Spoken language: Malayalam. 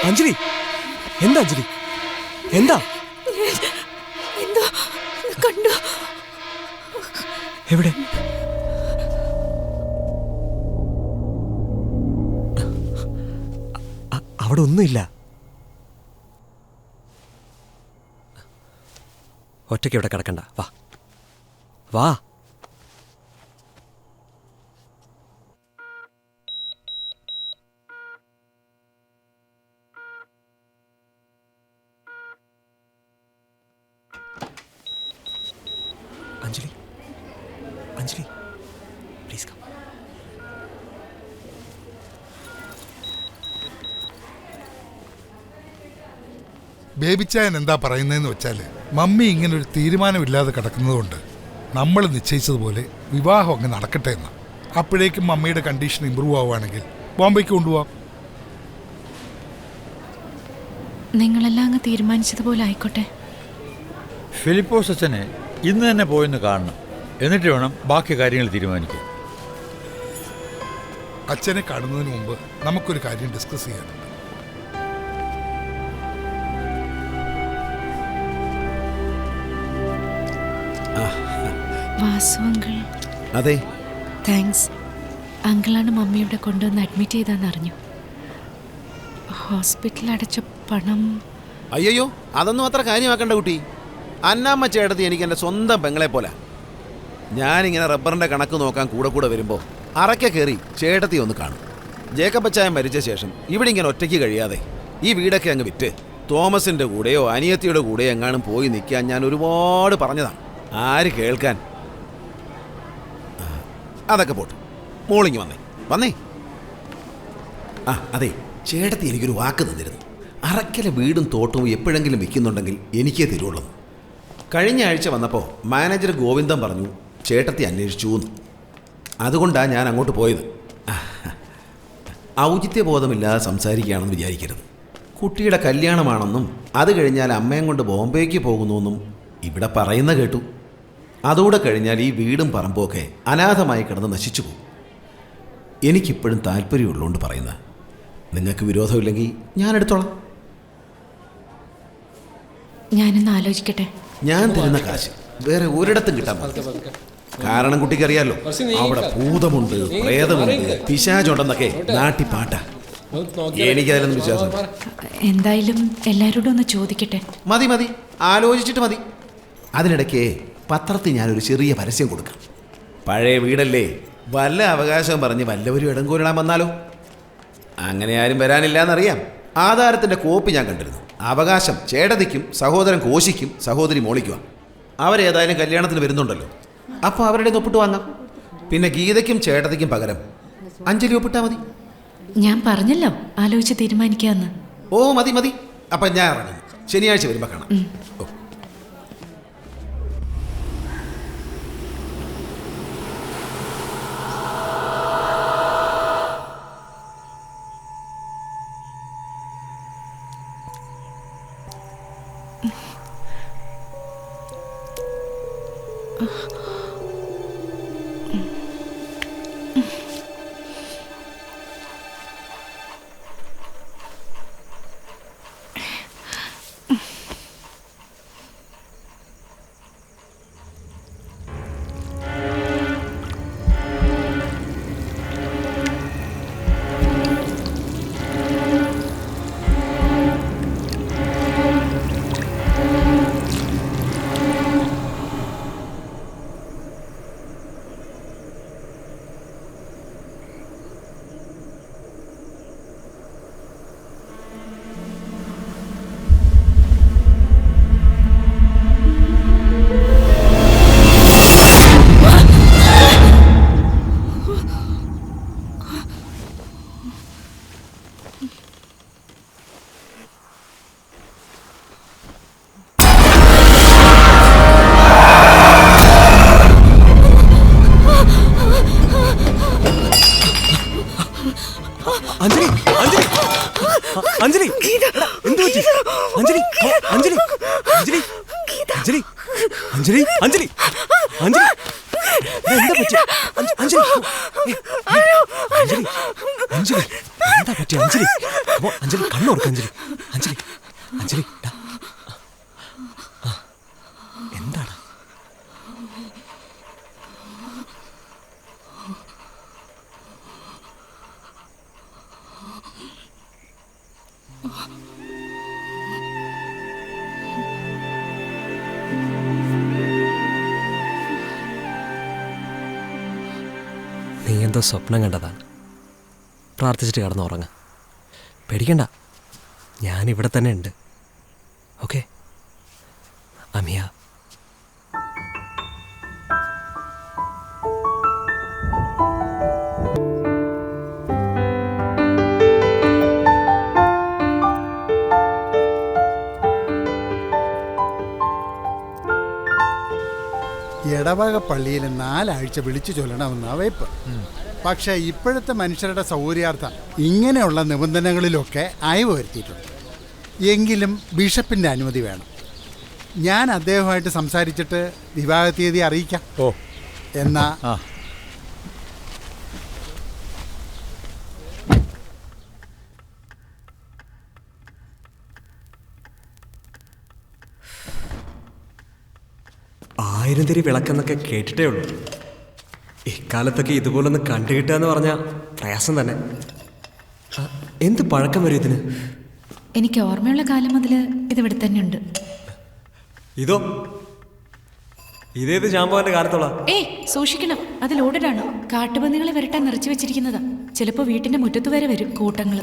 അഞ്ജലി എന്താ അഞ്ജലി എന്താ എന്തോ കണ്ടു. എവിടെ? അവിടെ ഒന്നുമില്ല. ഒറ്റയ്ക്ക് ഇവിടെ കിടക്കണ്ട, വാ വാ. Anjali Anjali please come. ബേബിച്ചായൻ എന്താ പറയുന്നതെന്ന് വെച്ചാൽ മമ്മി ഇങ്ങനെ ഒരു തീരുമാനമില്ലാതെ കിടക്കുന്നതുകൊണ്ട് നമ്മൾ നിശ്ചയിച്ചതുപോലെ വിവാഹം അങ്ങ് നടക്കട്ടെ എന്ന്. അപ്പോഴേക്കും മമ്മിയുടെ കണ്ടീഷൻ ഇമ്പ്രൂവ് ആവുകയാണെങ്കിൽ ബോംബെക്ക് കൊണ്ടുപോവാം. നിങ്ങളെല്ലാം അങ്ങ് തീരുമാനിച്ചതുപോലെ ആയിക്കോട്ടെ. ഫിലിപ്പോസ് അച്ഛനെ ഇന്ന് തന്നെ പോയെന്ന് കാണണം, എന്നിട്ട് വേണം ബാക്കി കാര്യങ്ങൾ തീരുമാനിക്കാൻ. അച്ഛനെ കാണുന്നതിന് മുമ്പ് നമുക്കൊരു കാര്യം ഡിസ്കസ് ചെയ്യാനുണ്ട്. വാസു അങ്കിൾ. അതെ, താങ്ക്സ്. അങ്കിളാണ് മമ്മിയുടെ കൊണ്ടുവന്ന് അഡ്മിറ്റ് ചെയ്താന്ന് അറിഞ്ഞു. ഹോസ്പിറ്റലിൽ അടച്ച പണം. അയ്യോ അതൊന്നും അത്ര കാര്യമാക്കണ്ട കുട്ടി. അന്നാമ്മ ചേട്ടത്തി എനിക്ക് എൻ്റെ സ്വന്തം പെങ്ങളെ പോലെ. ഞാനിങ്ങനെ റബ്ബറിൻ്റെ കണക്ക് നോക്കാൻ കൂടെ കൂടെ വരുമ്പോൾ അറയ്ക്ക കയറി ചേട്ടത്തി ഒന്ന് കാണും. ജേക്കബ് അച്ചായൻ മരിച്ച ശേഷം ഇവിടെ ഇങ്ങനെ ഒറ്റയ്ക്ക് കഴിയാതെ ഈ വീടൊക്കെ അങ്ങ് വിറ്റ് തോമസിൻ്റെ കൂടെയോ അനിയത്തിയുടെ കൂടെയോ എങ്ങാനും പോയി നിൽക്കാൻ ഞാൻ ഒരുപാട് പറഞ്ഞതാണ്. ആര് കേൾക്കാൻ? അതൊക്കെ പോട്ടെ, മോളിങ് വന്നേ. ആ അതെ, ചേട്ടത്തി എനിക്കൊരു വാക്ക് തന്നിരുന്നു. അറക്കലെ വീടും തോട്ടവും എപ്പോഴെങ്കിലും വിൽക്കുന്നുണ്ടെങ്കിൽ എനിക്കേ തരുള്ളൂ. കഴിഞ്ഞ ആഴ്ച വന്നപ്പോൾ മാനേജർ ഗോവിന്ദൻ പറഞ്ഞു ചേട്ടത്തി അന്വേഷിച്ചു എന്ന്. അതുകൊണ്ടാണ് ഞാൻ അങ്ങോട്ട് പോയത്. ഔചിത്യബോധമില്ലാതെ സംസാരിക്കുകയാണെന്ന് വിചാരിക്കരുത്. കുട്ടിയുടെ കല്യാണമാണെന്നും അത് കഴിഞ്ഞാൽ അമ്മയും കൊണ്ട് ബോംബെക്ക് പോകുന്നുവെന്നും ഇവിടെ പറയുന്ന കേട്ടു. അതുകൂടെ കഴിഞ്ഞാൽ ഈ വീടും പറമ്പുമൊക്കെ അനാഥമായി കിടന്ന് നശിച്ചു പോകും. എനിക്കിപ്പോഴും താല്പര്യമുള്ളതുകൊണ്ട് പറയുന്നത്. നിങ്ങൾക്ക് വിരോധമില്ലെങ്കിൽ ഞാൻ എടുത്തോളാം. ഞാനൊന്ന് ആലോചിക്കട്ടെ. ഞാൻ തരുന്ന കാശ് വേറെ ഒരിടത്തും കിട്ടാൻ പറ്റില്ല. കാരണം കുട്ടിക്കറിയാലോ, അവിടെ ഭൂതമുണ്ട്, പ്രേതമുണ്ട്, പിശാചുണ്ടെന്നൊക്കെ നാട്ടിപ്പാട്ട. എനിക്കതിലൊന്നും വിശ്വാസം. എന്തായാലും എല്ലാവരോടും ഒന്ന് ചോദിക്കട്ടെ. മതി, ആലോചിച്ചിട്ട് മതി. അതിനിടയ്ക്ക് പത്രത്തിൽ ഞാനൊരു ചെറിയ പരസ്യം കൊടുക്കാം. പഴയ വീടല്ലേ, വല്ല അവകാശം പറഞ്ഞ് വല്ലവരും ഇടംകൂരിടാൻ വന്നാലോ? അങ്ങനെ ആരും വരാനില്ല എന്നറിയാം. ആധാരത്തിൻ്റെ കോപ്പി ഞാൻ കണ്ടിരുന്നു. അവകാശം ചേട്ടതിക്കും സഹോദരൻ കോശിക്കും സഹോദരി മോളിക്കുവാണ്. അവരേതായാലും കല്യാണത്തിന് വരുന്നുണ്ടല്ലോ, അപ്പോൾ അവരുടെ ഒപ്പിട്ട് വാങ്ങാം. പിന്നെ ഗീതയ്ക്കും ചേട്ടതിക്കും പകരം അഞ്ജലി ഒപ്പിട്ടാൽ മതി. ഞാൻ പറഞ്ഞല്ലോ ആലോചിച്ച് തീരുമാനിക്കാമെന്ന്. ഓ മതി. അപ്പം ഞാൻ ഇറങ്ങുന്നു. ശനിയാഴ്ച വരുമ്പോൾ കാണാം. ഓ അഞ്ജലി എന്തു പറ്റി? അഞ്ജലി അഞ്ജലി അഞ്ജലി അഞ്ജലി അഞ്ജലി അഞ്ജലി അഞ്ജലി എന്താ പറ്റി? അഞ്ജലി അഞ്ജലി അഞ്ജലി എന്താ പറ്റി? അഞ്ജലി അപ്പോ അഞ്ജലി കണ്ണോർക്ക് അഞ്ജലി അഞ്ജലി അഞ്ജലി ഡാ. ആ, എന്താണ് നീ എന്തോ സ്വപ്നം കണ്ടതാണ്. പ്രാർത്ഥിച്ചിട്ട് കിടന്നുറങ്ങ. പേടിക്കണ്ട, ഞാനിവിടെ തന്നെ ഉണ്ട്. ഓക്കെ അമിയ. ഇടവക പള്ളിയിൽ 4 ആഴ്ച വിളിച്ചു ചൊല്ലണമെന്ന വയ്പ്. പക്ഷേ ഇപ്പോഴത്തെ മനുഷ്യരുടെ സൗകര്യാർത്ഥം ഇങ്ങനെയുള്ള നിബന്ധനകളിലൊക്കെ അയവ് വരുത്തിയിട്ടുണ്ട്. എങ്കിലും ബിഷപ്പിൻ്റെ അനുമതി വേണം. ഞാൻ അദ്ദേഹവുമായിട്ട് സംസാരിച്ചിട്ട് വിവാഹ തീയതി അറിയിക്കാം. ഓ എന്നാ ആ ആയിരം തിരി വിളക്കെന്നൊക്കെ കേട്ടിട്ടേ ഉള്ളൂ. ഇക്കാലത്തൊക്കെ ഇതുപോലൊന്ന് കണ്ടു കിട്ടുക എന്ന് പറഞ്ഞാൽ പ്രയാസം തന്നെ. എന്ത് പഴക്കം വരും ഇതിന്? എനിക്ക് ഓർമ്മയുള്ള കാലം മുതൽ ഇതിവിടെ തന്നെ ഉണ്ട്. ഇതോ ഇതേത് ജാമ്പവാന്റെ കാലത്തുള്ള? ഏയ് സൂക്ഷിക്കണം, അത് ലോഡഡാണ്. കാട്ടുപന്നികളെ വരട്ടാൻ നിറച്ചു വെച്ചിരിക്കുന്നതാ. ചിലപ്പോൾ വീട്ടിന്റെ മുറ്റത്ത് വരെ വരും കൂട്ടങ്ങൾ.